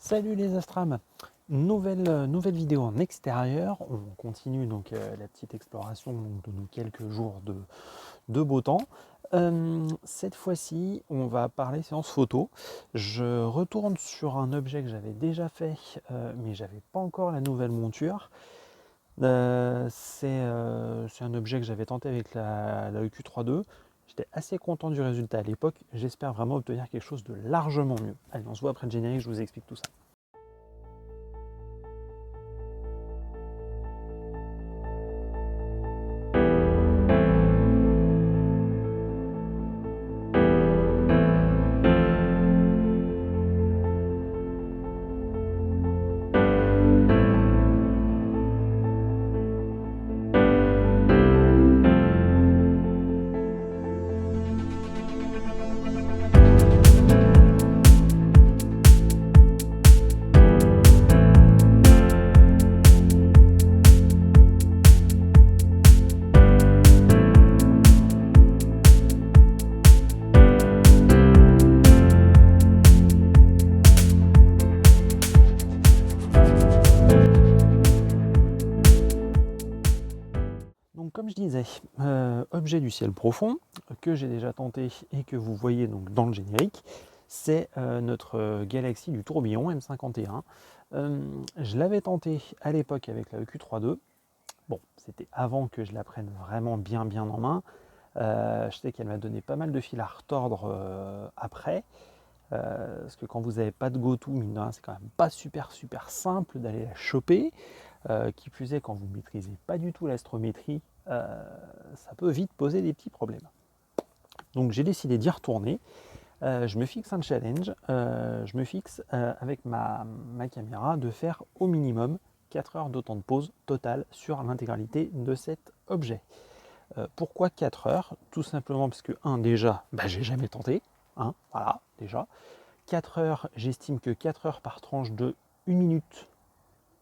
Salut les Astrams, nouvelle vidéo en extérieur. On continue donc la petite exploration donc, de nos quelques jours de beau temps. Cette fois-ci, on va parler séance photo. Je retourne sur un objet que j'avais déjà fait, mais j'avais pas encore la nouvelle monture. C'est un objet que j'avais tenté avec la EQ3.2. J'étais assez content du résultat à l'époque. J'espère vraiment obtenir quelque chose de largement mieux. Allez, on se voit après le générique, je vous explique tout ça. Donc comme je disais, objet du ciel profond, que j'ai déjà tenté et que vous voyez donc dans le générique, c'est notre galaxie du tourbillon M51. Je l'avais tenté à l'époque avec la EQ3.2. Bon, c'était avant que je la prenne vraiment bien en main. Je sais qu'elle m'a donné pas mal de fil à retordre après. Parce que quand vous n'avez pas de go-to, mine de rien, c'est quand même pas super simple d'aller la choper. Qui plus est, quand vous ne maîtrisez pas du tout l'astrométrie, ça peut vite poser des petits problèmes. Donc j'ai décidé d'y retourner. Je me fixe un challenge. Je me fixe avec ma caméra de faire au minimum 4 heures de temps de pause total sur l'intégralité de cet objet. Pourquoi 4 heures? Tout simplement parce que, déjà, j'ai jamais tenté. Voilà, déjà. 4 heures, j'estime que 4 heures par tranche de 1 minute,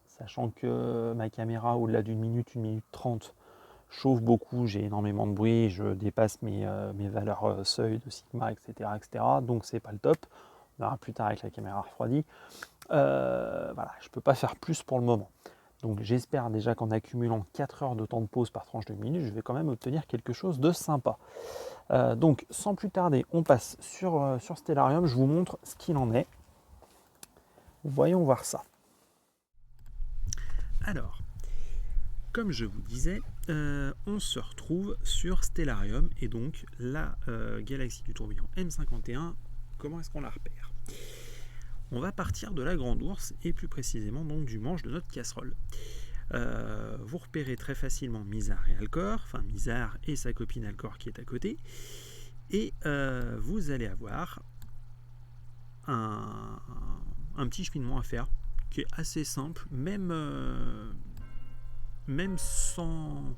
sachant que ma caméra, au-delà d'une minute 30, chauffe beaucoup, j'ai énormément de bruit, je dépasse mes valeurs seuil de sigma, etc. Donc c'est pas le top. On verra plus tard avec la caméra refroidie. Voilà, je ne peux pas faire plus pour le moment. Donc j'espère déjà qu'en accumulant 4 heures de temps de pause par tranche de minute, je vais quand même obtenir quelque chose de sympa. Donc sans plus tarder, on passe sur Stellarium, je vous montre ce qu'il en est. Voyons voir ça. Alors, comme je vous disais, on se retrouve sur Stellarium et donc la galaxie du tourbillon M51. Comment est-ce qu'on la repère? On va partir de la Grande Ourse et plus précisément donc du manche de notre casserole. Vous repérez très facilement Mizar et Alcor, enfin Mizar et sa copine Alcor qui est à côté, et vous allez avoir un petit cheminement à faire qui est assez simple, même sans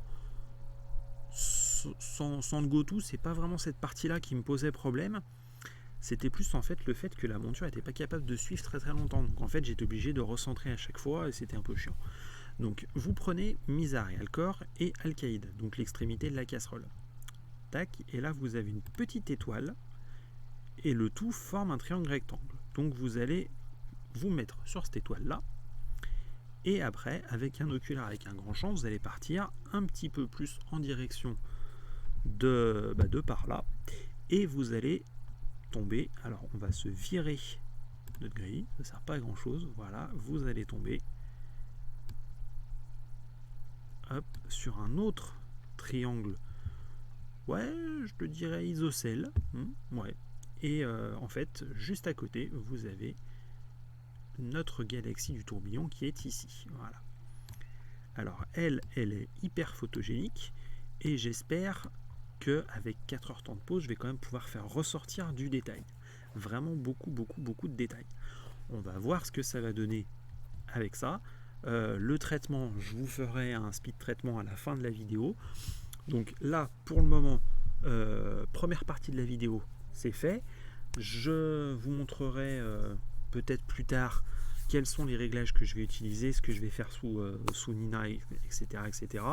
le go-to, c'est pas vraiment cette partie-là qui me posait problème. C'était plus en fait le fait que la monture n'était pas capable de suivre très longtemps. Donc en fait j'étais obligé de recentrer à chaque fois et c'était un peu chiant. Donc vous prenez Mizar et Alcor et Alcaïde, donc l'extrémité de la casserole. Tac, et là vous avez une petite étoile et le tout forme un triangle rectangle. Donc vous allez vous mettre sur cette étoile-là et après, avec un oculaire avec un grand champ, vous allez partir un petit peu plus en direction de par là et vous allez tomber. Alors on va se virer notre grille, ça ne sert pas à grand chose. Voilà, vous allez tomber sur un autre triangle, ouais, je te dirais isocèle, ouais. Et en fait, juste à côté, vous avez notre galaxie du tourbillon qui est ici. Voilà. Alors elle est hyper photogénique et j'espère qu'avec 4 heures temps de pause, je vais quand même pouvoir faire ressortir du détail. Vraiment beaucoup de détails. On va voir ce que ça va donner avec ça. Le traitement, je vous ferai un speed traitement à la fin de la vidéo. Donc là, pour le moment, première partie de la vidéo, c'est fait. Je vous montrerai peut-être plus tard quels sont les réglages que je vais utiliser, ce que je vais faire sous Nina, etc.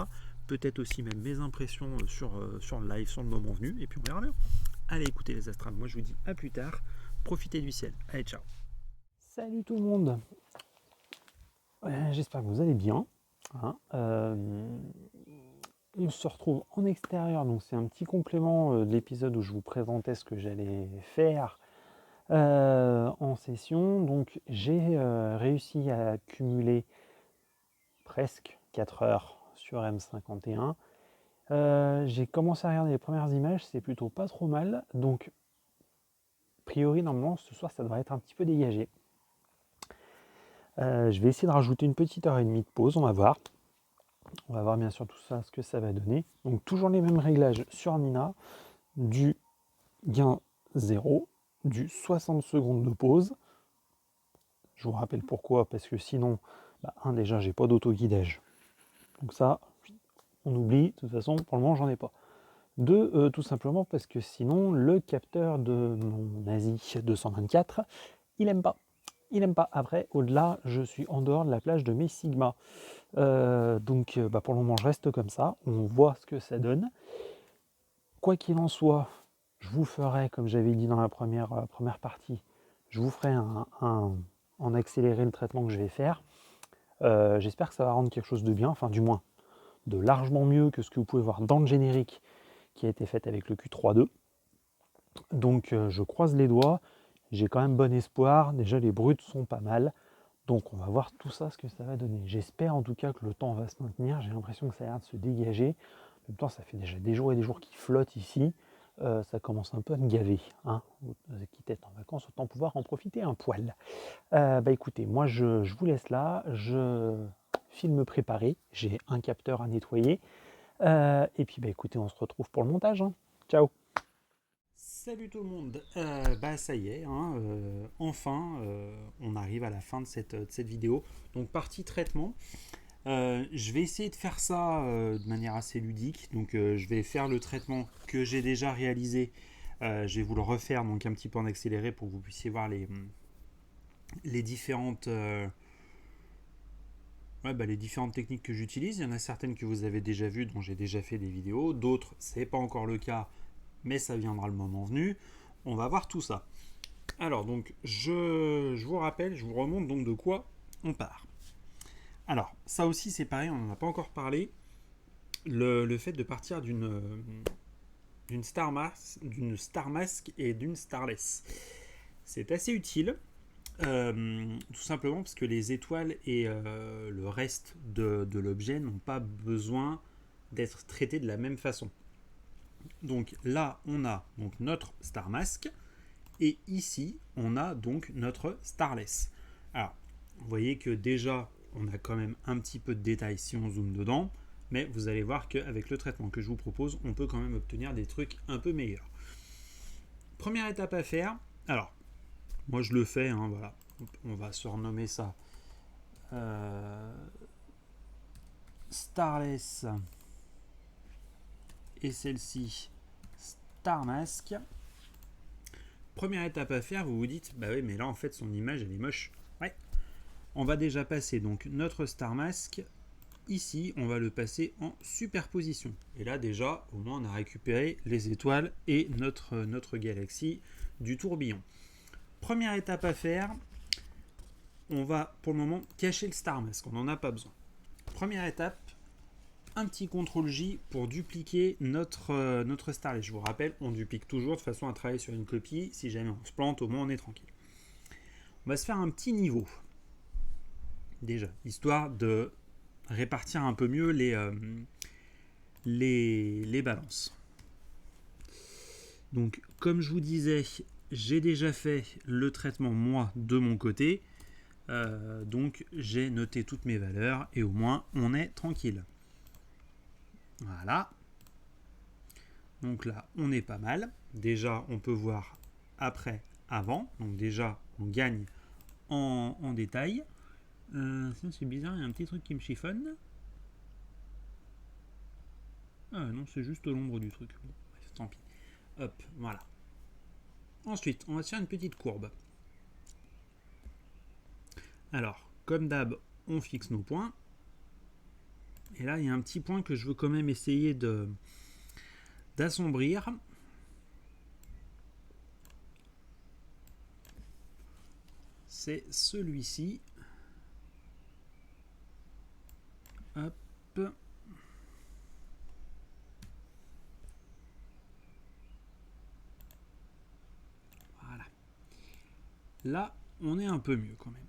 Peut-être aussi même mes impressions sur le live, sur le moment venu, et puis on verra bien. Allez, écoutez les astrales, moi je vous dis à plus tard, profitez du ciel. Allez, ciao. Salut tout le monde. J'espère que vous allez bien. Hein. On se retrouve en extérieur, donc c'est un petit complément de l'épisode où je vous présentais ce que j'allais faire en session. Donc j'ai réussi à cumuler presque 4 heures sur M51. J'ai commencé à regarder les premières images, c'est plutôt pas trop mal. Donc, a priori, normalement, ce soir, ça devrait être un petit peu dégagé. Je vais essayer de rajouter une petite heure et demie de pause, on va voir. On va voir bien sûr tout ça, ce que ça va donner. Donc toujours les mêmes réglages sur Nina, du gain 0, du 60 secondes de pause. Je vous rappelle pourquoi, parce que sinon, déjà j'ai pas d'auto-guidage. Donc ça, on oublie, de toute façon, pour le moment j'en ai pas. Deux, tout simplement parce que sinon, le capteur de mon ASI 224, il aime pas. Il n'aime pas. Après, au-delà, je suis en dehors de la plage de mes Sigma. Donc pour le moment, je reste comme ça. On voit ce que ça donne. Quoi qu'il en soit, je vous ferai, comme j'avais dit dans la première partie, je vous ferai en accéléré le traitement que je vais faire. J'espère que ça va rendre quelque chose de bien, enfin du moins de largement mieux que ce que vous pouvez voir dans le générique qui a été fait avec le Q3.2. Donc je croise les doigts. J'ai quand même bon espoir. Déjà, les brutes sont pas mal. Donc on va voir tout ça, ce que ça va donner. J'espère en tout cas que le temps va se maintenir. J'ai l'impression que ça a l'air de se dégager. En même temps, ça fait déjà des jours et des jours qu'il flotte ici. Ça commence un peu à me gaver. Hein. Quitte à être en vacances, autant pouvoir en profiter un poil. Écoutez, moi je vous laisse là. Je file me préparer. J'ai un capteur à nettoyer. Et puis écoutez, on se retrouve pour le montage. Hein. Ciao. Salut tout le monde, ça y est, hein, enfin on arrive à la fin de cette vidéo. Donc partie traitement, je vais essayer de faire ça de manière assez ludique. Donc je vais faire le traitement que j'ai déjà réalisé, je vais vous le refaire donc un petit peu en accéléré pour que vous puissiez voir les différentes les différentes techniques que j'utilise. Il y en a certaines que vous avez déjà vues, dont j'ai déjà fait des vidéos, d'autres c'est pas encore le cas, mais ça viendra le moment venu. On va voir tout ça. Alors donc je vous rappelle, je vous remonte donc de quoi on part. Alors ça aussi c'est pareil, on n'en a pas encore parlé. Le fait de partir d'une Star Mask et d'une Starless, c'est assez utile. Tout simplement parce que les étoiles et le reste de l'objet n'ont pas besoin d'être traités de la même façon. Donc là on a donc notre Star Mask et ici on a donc notre Starless. Alors vous voyez que déjà on a quand même un petit peu de détails si on zoome dedans, mais vous allez voir qu'avec le traitement que je vous propose on peut quand même obtenir des trucs un peu meilleurs. Première étape à faire, alors moi je le fais, hein, voilà, on va surnommer ça Starless et celle-ci Star Mask. Première étape à faire, vous vous dites, bah oui, mais là en fait son image elle est moche. Ouais. On va déjà passer donc notre Star Mask. Ici, on va le passer en superposition. Et là déjà, au moins on a récupéré les étoiles et notre galaxie du tourbillon. Première étape à faire, on va pour le moment cacher le Star Mask, on n'en a pas besoin. Première étape, un petit CTRL J pour dupliquer notre Starless. Je vous rappelle, on duplique toujours de façon à travailler sur une copie. Si jamais on se plante, au moins on est tranquille. On va se faire un petit niveau. Déjà, histoire de répartir un peu mieux les balances. Donc, comme je vous disais, j'ai déjà fait le traitement moi de mon côté. Donc, j'ai noté toutes mes valeurs et au moins on est tranquille. Voilà. Donc là, on est pas mal. Déjà, on peut voir après, avant. Donc déjà, on gagne en détail. Ça, c'est bizarre, il y a un petit truc qui me chiffonne. Ah non, c'est juste l'ombre du truc. Bon, tant pis. Hop, voilà. Ensuite, on va se faire une petite courbe. Alors, comme d'hab, on fixe nos points. Et là, il y a un petit point que je veux quand même essayer d'assombrir. c'est celui-ci. Hop. Voilà. Là, on est un peu mieux quand même.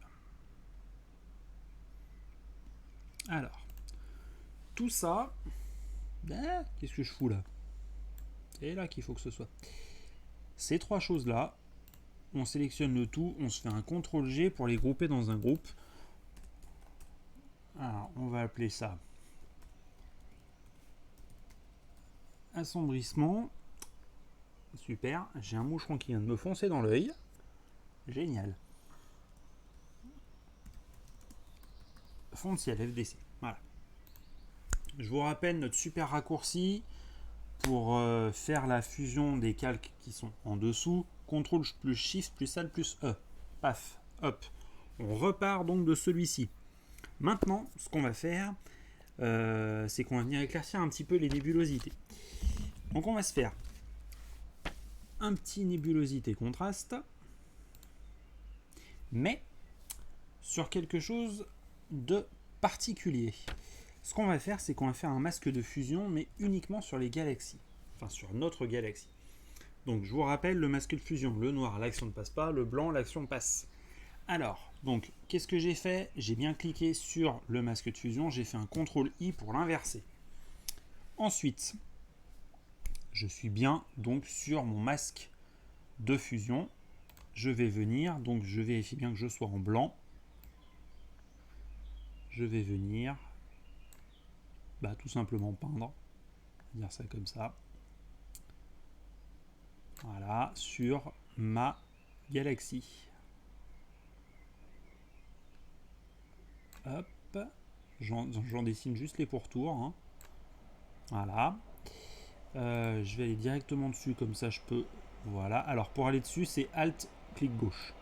Alors, tout ça, qu'est-ce que je fous là? C'est là qu'il faut que ce soit. Ces trois choses-là, on sélectionne le tout, on se fait un CTRL-G pour les grouper dans un groupe. Alors, on va appeler ça assombrissement. Super, j'ai un moucheron qui vient de me foncer dans l'œil. Génial. Fond de ciel FDC. Voilà. Je vous rappelle notre super raccourci pour faire la fusion des calques qui sont en dessous. CTRL plus SHIFT plus ALT plus E. Paf, hop. On repart donc de celui-ci. Maintenant, ce qu'on va faire, c'est qu'on va venir éclaircir un petit peu les nébulosités. Donc on va se faire un petit nébulosité contraste, mais sur quelque chose de particulier. Ce qu'on va faire, c'est qu'on va faire un masque de fusion, mais uniquement sur les galaxies. Enfin, sur notre galaxie. Donc, je vous rappelle, le masque de fusion, le noir, l'action ne passe pas, le blanc, l'action passe. Alors, donc, qu'est-ce que j'ai fait? J'ai bien cliqué sur le masque de fusion, j'ai fait un CTRL-I pour l'inverser. Ensuite, je suis bien donc sur mon masque de fusion. Je vais venir, donc je vérifie bien que je sois en blanc. Je vais venir tout simplement peindre, dire ça comme ça. Voilà, sur ma galaxie. Hop, j'en dessine juste les pourtours. Hein. Voilà. Je vais aller directement dessus, comme ça je peux. Voilà. Alors pour aller dessus, c'est Alt, clic gauche.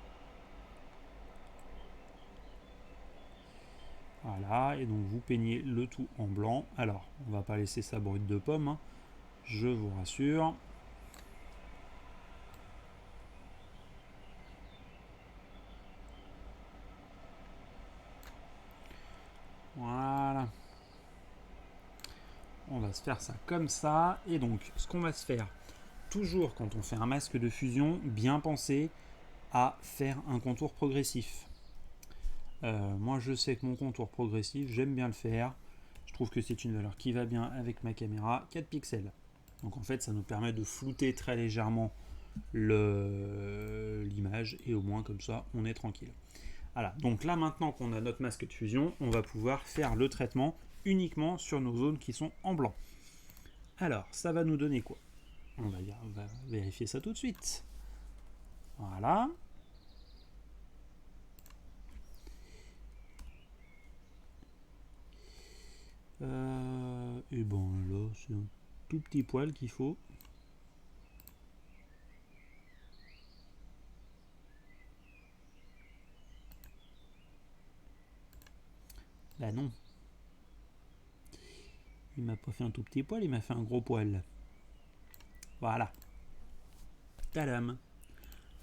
Voilà, et donc vous peignez le tout en blanc. Alors, on va pas laisser ça brut de pomme, hein. Je vous rassure. Voilà. On va se faire ça comme ça. Et donc, ce qu'on va se faire, toujours quand on fait un masque de fusion, bien penser à faire un contour progressif. Moi, je sais que mon contour progressif, j'aime bien le faire. Je trouve que c'est une valeur qui va bien avec ma caméra, 4 pixels. Donc en fait, ça nous permet de flouter très légèrement l'image et au moins comme ça, on est tranquille. Voilà, donc là maintenant qu'on a notre masque de fusion, on va pouvoir faire le traitement uniquement sur nos zones qui sont en blanc. Alors, ça va nous donner quoi? On va vérifier ça tout de suite. Voilà. Et bon là, c'est un tout petit poil qu'il faut. Bah non. Il m'a pas fait un tout petit poil, il m'a fait un gros poil. Voilà. Tadam.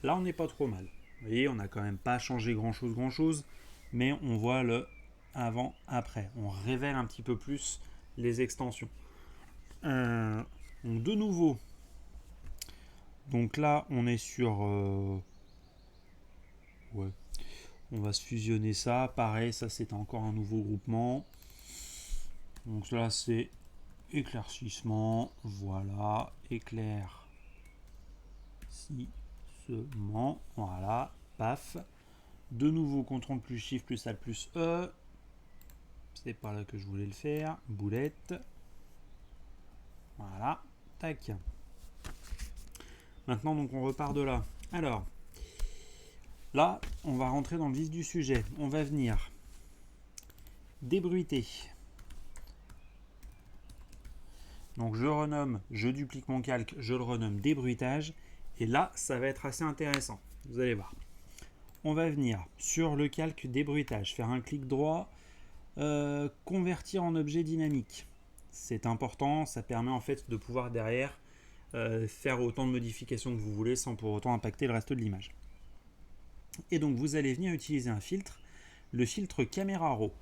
Là, on n'est pas trop mal. Vous voyez, on n'a quand même pas changé grand-chose, mais on voit le avant-après. On révèle un petit peu plus les extensions. Donc de nouveau, donc là, on est sur... ouais. On va se fusionner ça. Pareil, ça c'est encore un nouveau groupement. Donc là, c'est éclaircissement. Voilà, éclaircissement. Voilà, paf. De nouveau, CTRL plus SHIFT plus ALT plus E. C'est par là que je voulais le faire. Boulette. Voilà, tac. Maintenant, donc, on repart de là. Alors, là, on va rentrer dans le vif du sujet. On va venir débruiter. Donc, je renomme, je duplique mon calque, je le renomme débruitage. Et là, ça va être assez intéressant. Vous allez voir. On va venir sur le calque débruitage, faire un clic droit, convertir en objet dynamique. C'est important, ça permet en fait de pouvoir derrière faire autant de modifications que vous voulez sans pour autant impacter le reste de l'image. Et donc vous allez venir utiliser un filtre, le filtre Camera Raw.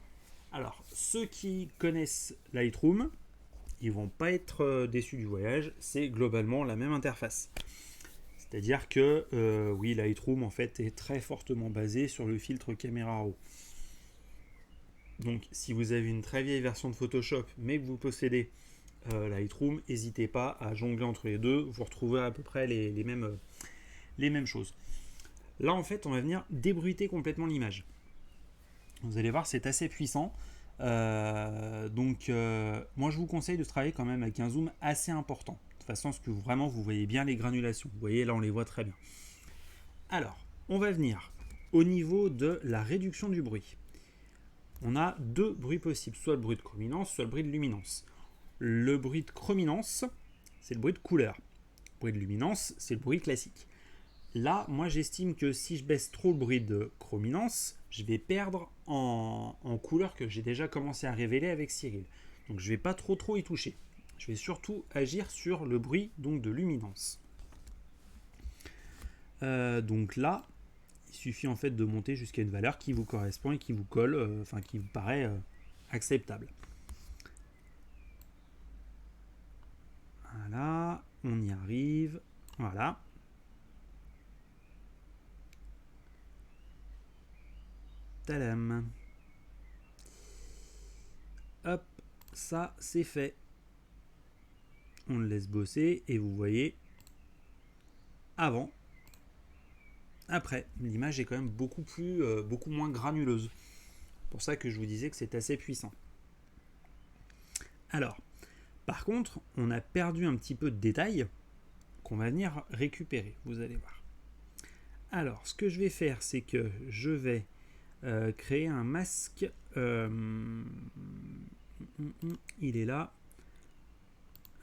Alors ceux qui connaissent Lightroom, ils vont pas être déçus du voyage, c'est globalement la même interface. C'est-à-dire que oui, Lightroom en fait est très fortement basé sur le filtre Camera Raw. Donc si vous avez une très vieille version de Photoshop mais que vous possédez Lightroom, n'hésitez pas à jongler entre les deux, vous retrouvez à peu près les mêmes choses. Là en fait on va venir débruiter complètement l'image. Vous allez voir, c'est assez puissant. Donc moi je vous conseille de travailler quand même avec un zoom assez important, de façon à ce que vraiment vous voyez bien les granulations. Vous voyez là on les voit très bien. Alors on va venir au niveau de la réduction du bruit. On a deux bruits possibles, soit le bruit de chrominance, soit le bruit de luminance. Le bruit de chrominance, c'est le bruit de couleur. Le bruit de luminance, c'est le bruit classique. Là, moi j'estime que si je baisse trop le bruit de chrominance, je vais perdre en couleur que j'ai déjà commencé à révéler avec Cyril. Donc je ne vais pas trop y toucher. Je vais surtout agir sur le bruit donc de luminance. Donc là, il suffit en fait de monter jusqu'à une valeur qui vous correspond et qui vous colle, enfin qui vous paraît acceptable. Voilà, on y arrive. Voilà. Tadam. Hop, ça c'est fait. On le laisse bosser et vous voyez avant, après. L'image est quand même beaucoup moins granuleuse. C'est pour ça que je vous disais que c'est assez puissant. Alors, par contre, on a perdu un petit peu de détails qu'on va venir récupérer, vous allez voir. Alors, ce que je vais faire, c'est que je vais créer un masque. Il est là.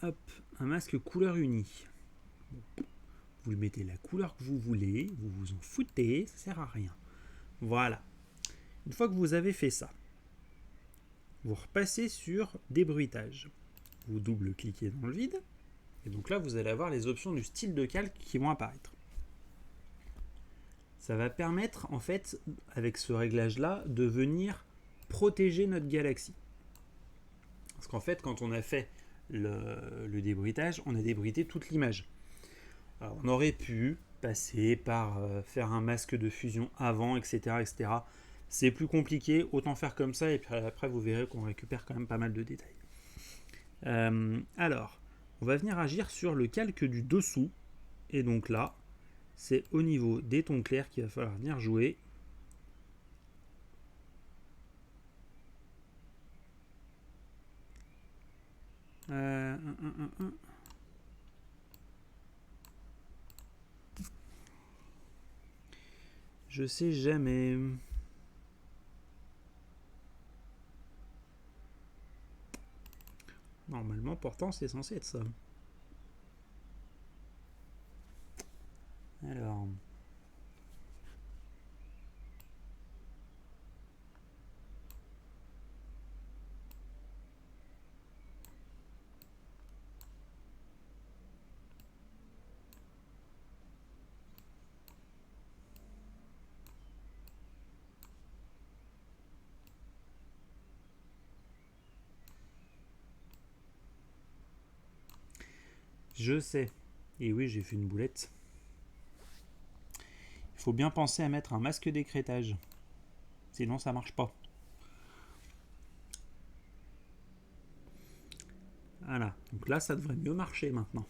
Hop, un masque couleur unie. Vous lui mettez la couleur que vous voulez, vous vous en foutez, ça sert à rien. Voilà. Une fois que vous avez fait ça, vous repassez sur débruitage. Vous double-cliquez dans le vide, et donc là vous allez avoir les options du style de calque qui vont apparaître. Ça va permettre en fait, avec ce réglage là, de venir protéger notre galaxie. Parce qu'en fait, quand on a fait le débruitage, on a débruité toute l'image. Alors, on aurait pu passer par faire un masque de fusion avant, etc., etc. C'est plus compliqué, autant faire comme ça, et puis après vous verrez qu'on récupère quand même pas mal de détails. Alors, on va venir agir sur le calque du dessous, et donc là, c'est au niveau des tons clairs qu'il va falloir venir jouer. Je sais jamais. Normalement, pourtant, c'est censé être ça. Alors. Je sais. Et oui, j'ai fait une boulette. Il faut bien penser à mettre un masque d'écrêtage. Sinon, ça marche pas. Voilà. Donc là, ça devrait mieux marcher maintenant.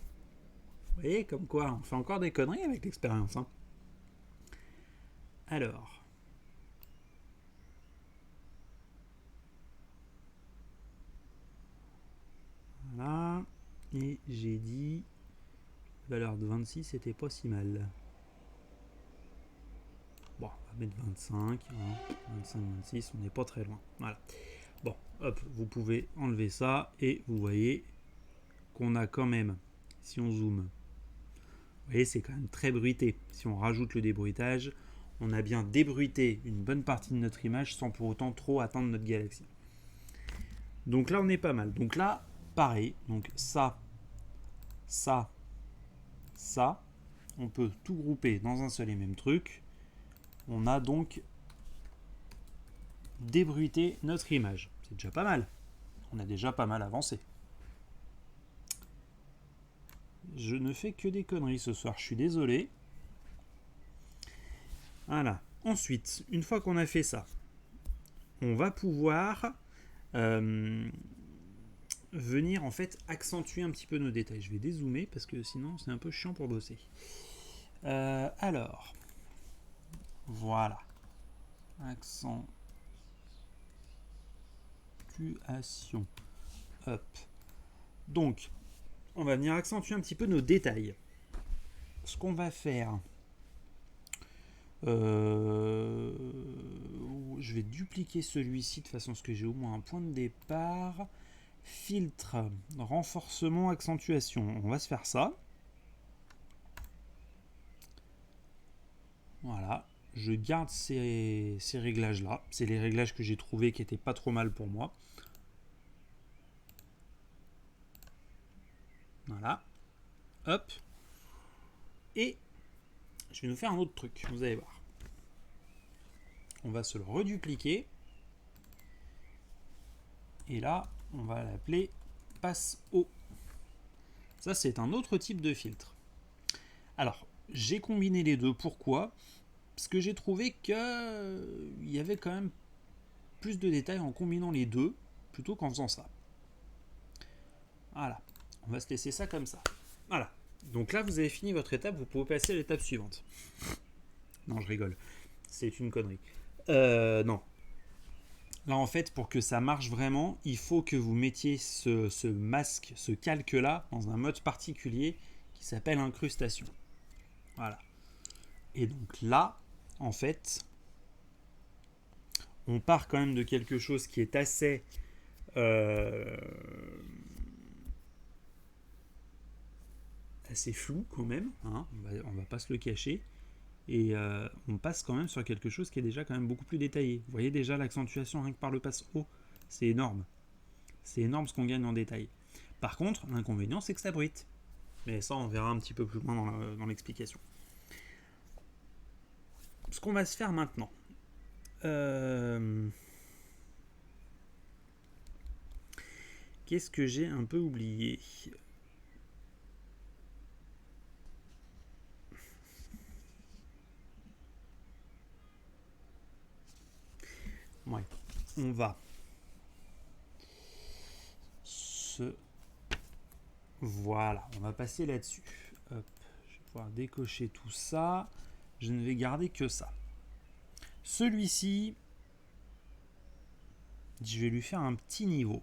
Vous voyez, comme quoi, on fait encore des conneries avec l'expérience. Hein. Alors. Voilà. Et j'ai dit... valeur de 26, c'était pas si mal. Bon, on va mettre 25. Hein. 25, 26, on n'est pas très loin. Voilà. Bon, hop, vous pouvez enlever ça. Et vous voyez qu'on a quand même, si on zoome, vous voyez, c'est quand même très bruité. Si on rajoute le débruitage, on a bien débruité une bonne partie de notre image sans pour autant trop atteindre notre galaxie. Donc là, on est pas mal. Donc là, pareil. Donc ça, on peut tout grouper dans un seul et même truc. On a donc débruité notre image. C'est déjà pas mal. On a déjà pas mal avancé. Je ne fais que des conneries ce soir, je suis désolé. Voilà. Ensuite, une fois qu'on a fait ça, on va pouvoir venir en fait accentuer un petit peu nos détails. Je vais dézoomer parce que sinon c'est un peu chiant pour bosser. Alors, voilà. Accentuation. Hop. Donc, on va venir accentuer un petit peu nos détails. Ce qu'on va faire, je vais dupliquer celui-ci de façon à ce que j'ai au moins un point de départ. Filtre, renforcement, accentuation. On va se faire ça. Voilà. Je garde ces réglages-là. C'est les réglages que j'ai trouvés qui étaient pas trop mal pour moi. Voilà. Hop. Et je vais nous faire un autre truc. Vous allez voir. On va se le redupliquer. Et là, on va l'appeler passe haut. Ça, c'est un autre type de filtre. Alors, j'ai combiné les deux. Pourquoi ? Parce que j'ai trouvé qu'il y avait quand même plus de détails en combinant les deux plutôt qu'en faisant ça. Voilà. On va se laisser ça comme ça. Voilà. Donc là, vous avez fini votre étape. Vous pouvez passer à l'étape suivante. Non, je rigole. C'est une connerie. Non. Là, en fait, pour que ça marche vraiment, il faut que vous mettiez ce masque, ce calque-là, dans un mode particulier qui s'appelle incrustation. Voilà. Et donc là, en fait, on part quand même de quelque chose qui est assez... assez flou quand même, hein, on va pas se le cacher. Et on passe quand même sur quelque chose qui est déjà quand même beaucoup plus détaillé. Vous voyez déjà l'accentuation rien que par le passe haut, c'est énorme. C'est énorme ce qu'on gagne en détail. Par contre, l'inconvénient, c'est que ça brite. Mais ça, on verra un petit peu plus loin dans l'explication. Ce qu'on va se faire maintenant. Qu'est-ce que j'ai un peu oublié ? Ouais. On va Voilà, on va passer là-dessus. Hop, je vais pouvoir décocher tout ça. Je ne vais garder que ça. Celui-ci, je vais lui faire un petit niveau.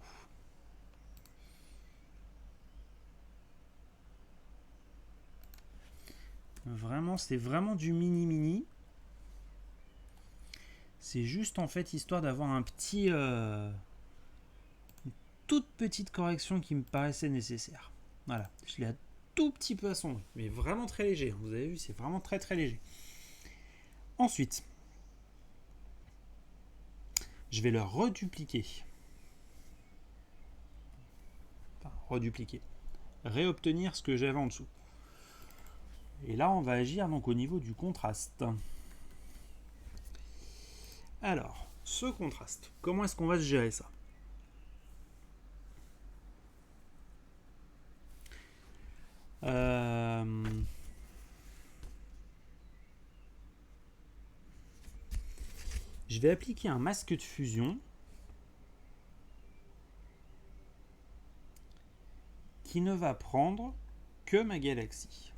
Vraiment, c'est vraiment du mini-mini. C'est juste en fait histoire d'avoir un petit... une toute petite correction qui me paraissait nécessaire. Voilà, je l'ai un tout petit peu assombri, mais vraiment très léger. Vous avez vu, c'est vraiment très très léger. Ensuite, je vais le redupliquer. Enfin, redupliquer. Réobtenir ce que j'avais en dessous. Et là, on va agir donc au niveau du contraste. Alors, ce contraste, comment est-ce qu'on va se gérer ça ? Je vais appliquer un masque de fusion qui ne va prendre que ma galaxie.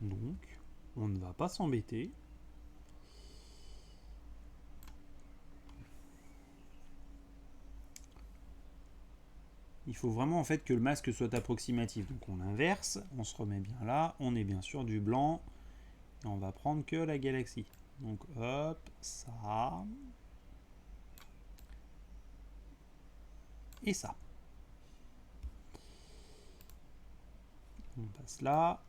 Donc, on ne va pas s'embêter. Il faut vraiment en fait que le masque soit approximatif. Donc on inverse, on se remet bien là, on est bien sûr du blanc, et on va prendre que la galaxie. Donc hop, ça. Et ça. On passe là.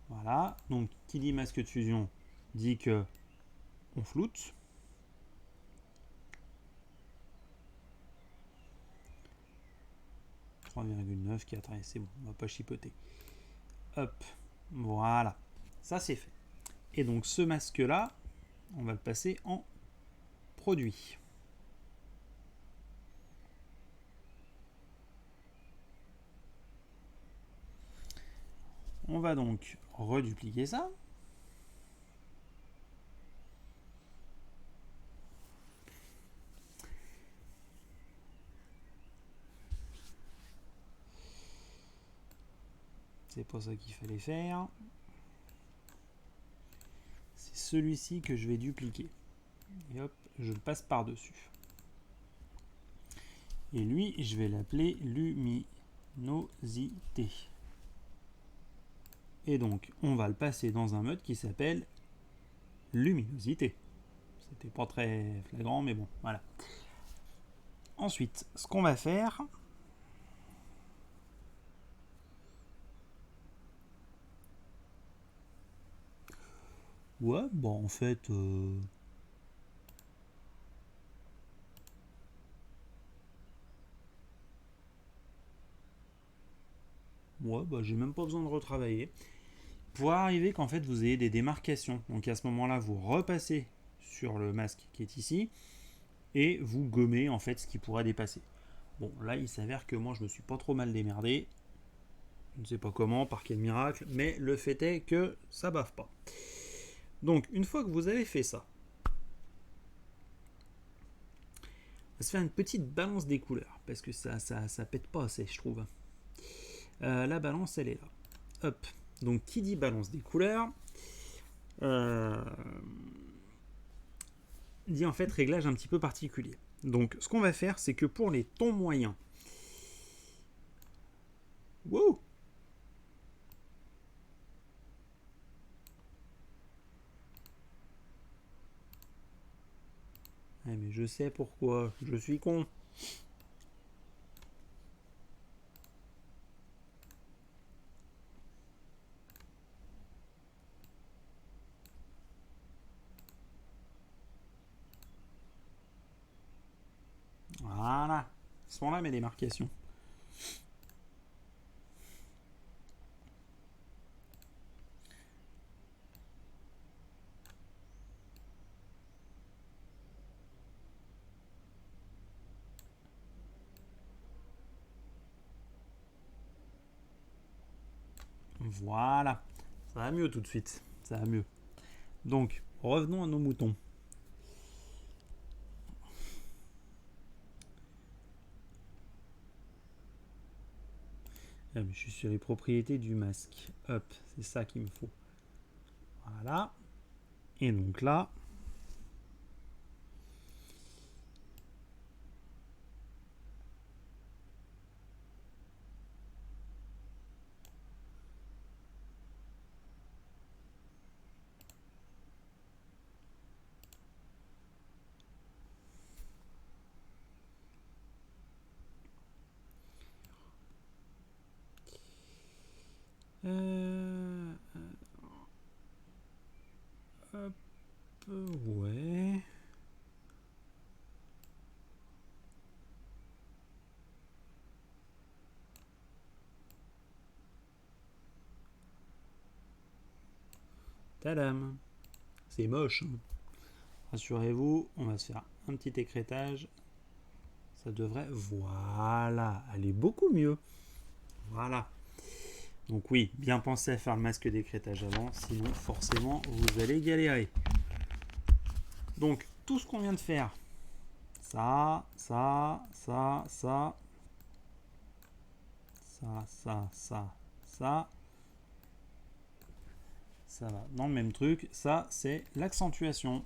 Voilà. Donc qui dit masque de fusion dit que on floute. 3,94. Allez, c'est bon, on va pas chipoter. Hop, voilà. Ça, c'est fait. Et donc, ce masque-là, on va le passer en produit. On va donc redupliquer ça. C'est pas ça qu'il fallait faire. C'est celui-ci que je vais dupliquer. Et hop, je le passe par-dessus. Et lui, je vais l'appeler luminosité. Et donc, on va le passer dans un mode qui s'appelle luminosité. C'était pas très flagrant, mais bon, voilà. Ensuite, ce qu'on va faire, ouais, bon, en fait, ouais, bah, j'ai même pas besoin de retravailler. Pour arriver qu'en fait vous ayez des démarcations. Donc à ce moment-là, vous repassez sur le masque qui est ici et vous gommez en fait ce qui pourrait dépasser. Bon, là, il s'avère que moi, je me suis pas trop mal démerdé. Je ne sais pas comment, par quel miracle, mais le fait est que ça baffe pas. Donc, une fois que vous avez fait ça, on va se faire une petite balance des couleurs, parce que ça pète pas assez, je trouve. La balance, elle est là. Hop. Donc, qui dit balance des couleurs dit en fait réglage un petit peu particulier. Donc, ce qu'on va faire, c'est que pour les tons moyens, wow, mais je sais pourquoi, je suis con. Voilà, sont là mes démarcations. Voilà, ça va mieux tout de suite, ça va mieux. Donc, revenons à nos moutons. Ah, mais je suis sur les propriétés du masque. Hop, c'est ça qu'il me faut. Voilà. Et donc là, hop, ouais. Tadam. C'est moche. Hein. Rassurez-vous, on va se faire un petit écrêtage. Ça devrait, voilà, aller beaucoup mieux. Voilà. Donc oui, bien penser à faire le masque d'écrêtage avant, sinon forcément vous allez galérer. Donc tout ce qu'on vient de faire, ça, ça, ça, ça, ça, ça, ça, ça, ça va dans le même truc. Ça, c'est l'accentuation.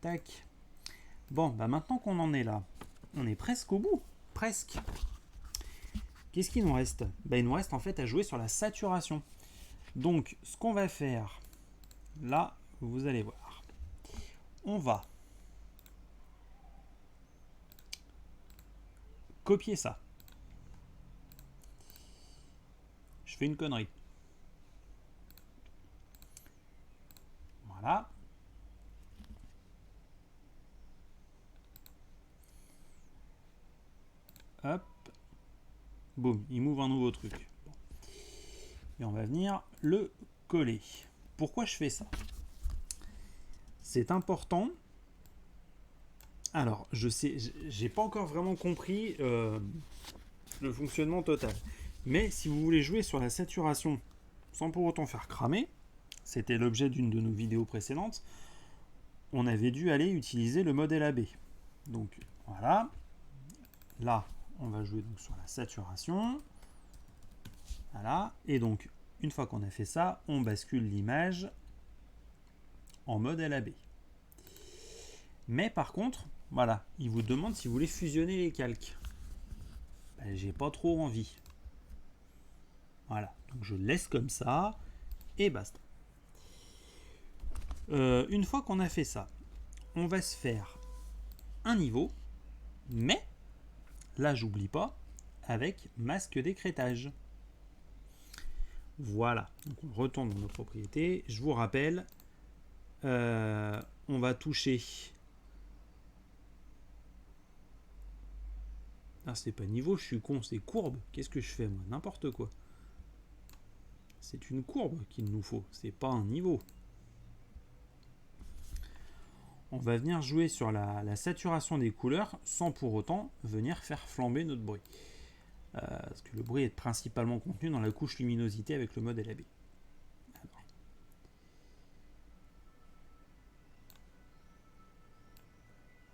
Tac. Bon, bah maintenant qu'on en est là, on est presque au bout. Presque. Qu'est-ce qu'il nous reste? Bah, il nous reste en fait à jouer sur la saturation. Donc, ce qu'on va faire, là, vous allez voir. On va copier ça. Je fais une connerie. Voilà. hop, boum, il m'ouvre un nouveau truc. Bon. Et on va venir le coller. Pourquoi je fais ça? C'est important. Alors, je sais, j'ai pas encore vraiment compris le fonctionnement total. Mais si vous voulez jouer sur la saturation sans pour autant faire cramer, c'était l'objet d'une de nos vidéos précédentes, on avait dû aller utiliser le mode LAB. Donc voilà, là on va jouer donc sur la saturation. Voilà, et donc une fois qu'on a fait ça, on bascule l'image en mode LAB. Mais par contre, voilà, il vous demande si vous voulez fusionner les calques. Ben, j'ai pas trop envie. Voilà, donc je laisse comme ça et basta. Une fois qu'on a fait ça, on va se faire un niveau, mais là j'oublie pas, avec masque d'écrêtage. Voilà, donc on retourne dans nos propriétés. Je vous rappelle, on va toucher. Ah, c'est pas niveau, je suis con, c'est courbe. Qu'est-ce que je fais moi? N'importe quoi. C'est une courbe qu'il nous faut, c'est pas un niveau. On va venir jouer sur la saturation des couleurs sans pour autant venir faire flamber notre bruit. Parce que le bruit est principalement contenu dans la couche luminosité avec le mode LAB.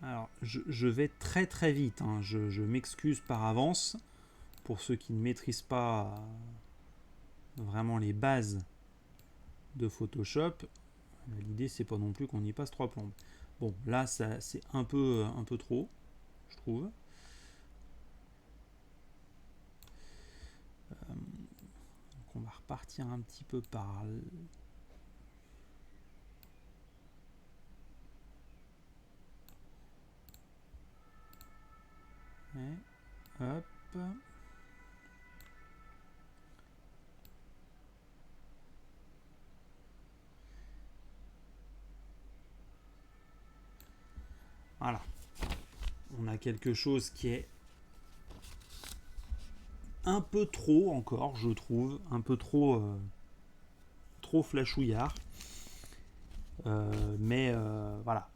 Alors, je vais très très vite, hein. Je m'excuse par avance pour ceux qui ne maîtrisent pas vraiment les bases de Photoshop. L'idée c'est pas non plus qu'on y passe trois plombes. Bon, là c'est un peu trop, je trouve. Donc on va repartir un petit peu par et hop. Voilà. On a quelque chose qui est un peu trop encore, je trouve, un peu trop, trop flashouillard. Mais voilà,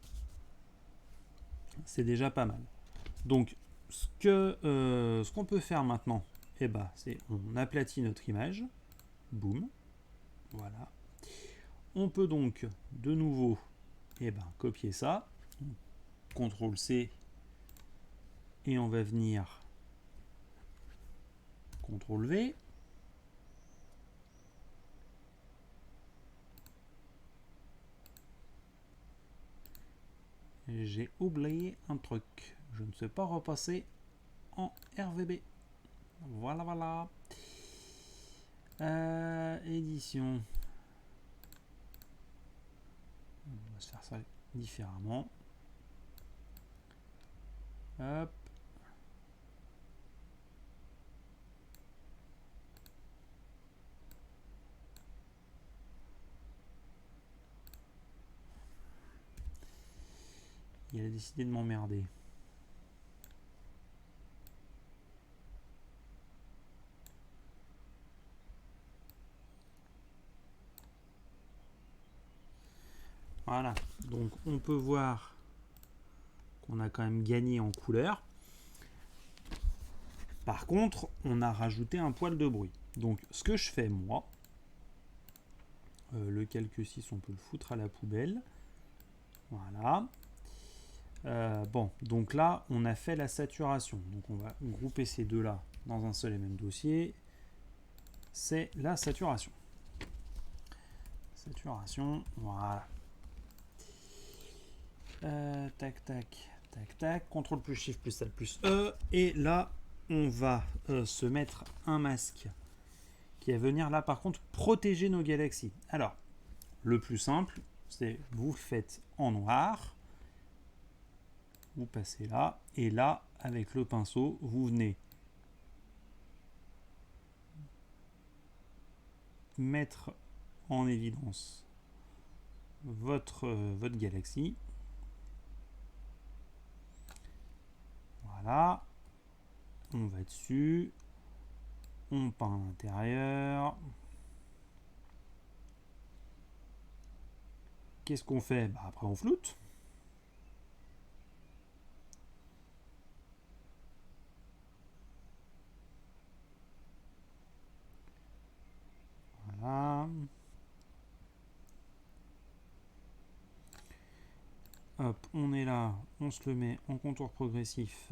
c'est déjà pas mal. Donc, ce qu'on peut faire maintenant, eh ben, c'est on aplatit notre image, boum, voilà. On peut donc de nouveau, eh ben, copier ça, CTRL C, et on va venir CTRL V. J'ai oublié un truc. Je ne sais pas repasser en RVB. Voilà, voilà. Édition. On va se faire ça différemment. Hop. Il a décidé de m'emmerder. Voilà, donc on peut voir qu'on a quand même gagné en couleur. Par contre, on a rajouté un poil de bruit. Donc ce que je fais moi, le calque 6 on peut le foutre à la poubelle. Voilà. Bon, donc là on a fait la saturation. Donc on va grouper ces deux là dans un seul et même dossier. C'est la saturation. Saturation, voilà. Tac, tac, tac, tac. CTRL plus SHIFT plus Alt plus E. Et là, on va se mettre un masque qui va venir là, par contre, protéger nos galaxies. Alors, le plus simple, c'est vous faites en noir. Vous passez là. Et là, avec le pinceau, vous venez mettre en évidence votre galaxie. Voilà. On va dessus. On peint à l'intérieur. Qu'est-ce qu'on fait? Après, on floute. Voilà. Hop, on est là, on se le met en contour progressif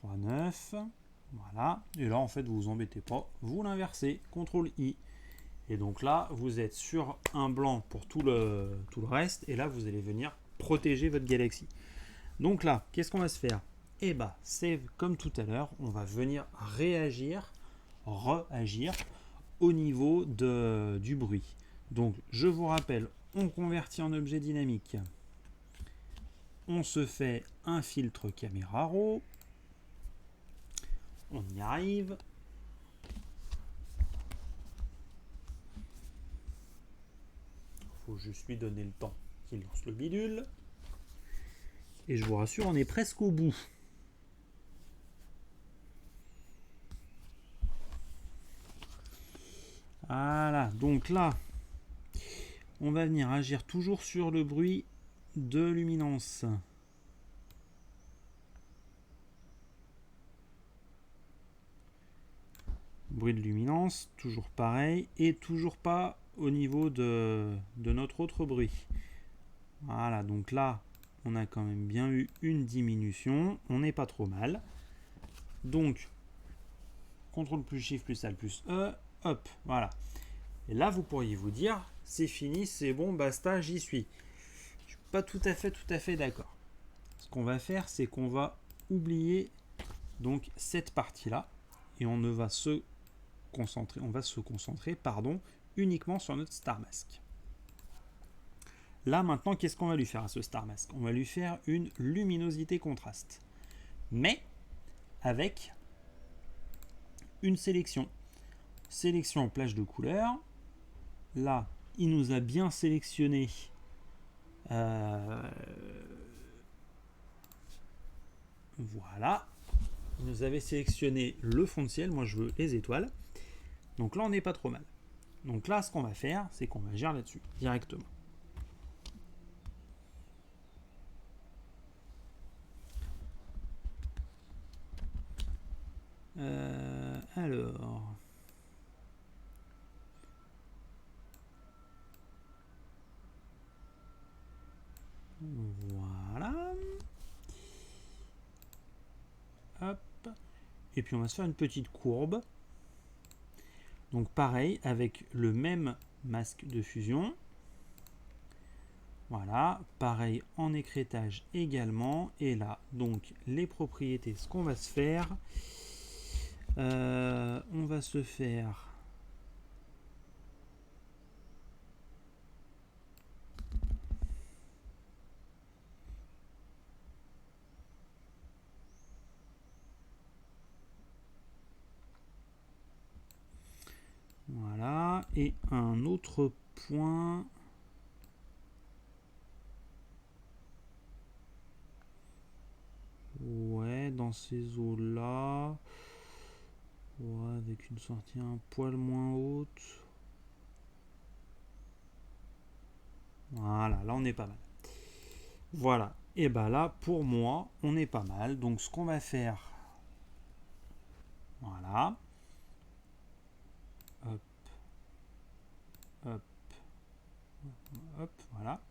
3,9. Voilà. Et là, en fait, vous vous embêtez pas, vous l'inversez, CTRL I. Et donc là, vous êtes sur un blanc pour tout le reste. Et là, vous allez venir protéger votre galaxie. Donc là, qu'est-ce qu'on va se faire? Eh bien, c'est comme tout à l'heure, on va venir réagir, réagir au niveau du bruit. Donc, je vous rappelle, on convertit en objet dynamique. On se fait un filtre caméra raw. On y arrive. Faut juste lui donner le temps qu'il lance le bidule. Et je vous rassure, on est presque au bout. Voilà, donc là, on va venir agir toujours sur le bruit de luminance. Bruit de luminance, toujours pareil, et toujours pas au niveau de notre autre bruit. Voilà, donc là, on a quand même bien eu une diminution, on n'est pas trop mal. Donc, CTRL plus SHIFT plus ALT plus E, hop, voilà. Et là, vous pourriez vous dire, c'est fini, c'est bon, basta, j'y suis. Je suis pas tout à fait d'accord. Ce qu'on va faire, c'est qu'on va oublier donc cette partie-là et on va se concentrer, uniquement sur notre Star Mask. Là, maintenant, qu'est-ce qu'on va lui faire à ce Star Mask? On va lui faire une luminosité contraste, mais avec une sélection. Sélection plage de couleurs. Là, il nous a bien sélectionné voilà. Il nous avait sélectionné le fond de ciel. Moi, je veux les étoiles. Donc là, on n'est pas trop mal. Donc là, ce qu'on va faire, c'est qu'on va agir là-dessus directement. Alors... Voilà. Hop. Et puis on va se faire une petite courbe. Donc pareil, avec le même masque de fusion. Voilà, pareil en écrêtage également. Et là, donc les propriétés, ce qu'on va se faire, on va se faire voilà, et un autre point. Ouais, dans ces eaux-là. Ouais, avec une sortie un poil moins haute. Voilà, là on est pas mal. Voilà, et ben là pour moi on est pas mal. Donc ce qu'on va faire, voilà, hop, hop, hop, voilà.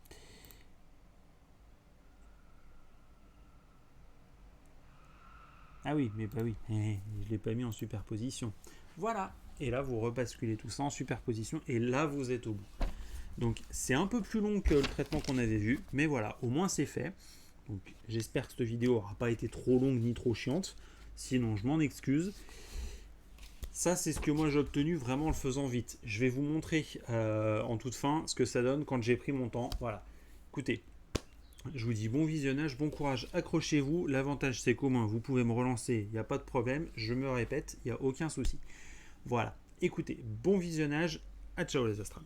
Ah oui, mais bah oui, je l'ai pas mis en superposition. Voilà, et là vous rebasculez tout ça en superposition et là vous êtes au bout. Donc c'est un peu plus long que le traitement qu'on avait vu, mais voilà, au moins c'est fait. Donc j'espère que cette vidéo n'aura pas été trop longue ni trop chiante, sinon je m'en excuse. Ça c'est ce que moi j'ai obtenu vraiment en le faisant vite. Je vais vous montrer en toute fin ce que ça donne quand j'ai pris mon temps. Voilà, écoutez, je vous dis bon visionnage, bon courage, accrochez-vous. L'avantage c'est qu'au moins vous pouvez me relancer, il n'y a pas de problème, je me répète, il n'y a aucun souci. Voilà, écoutez, bon visionnage, à ciao les astrales.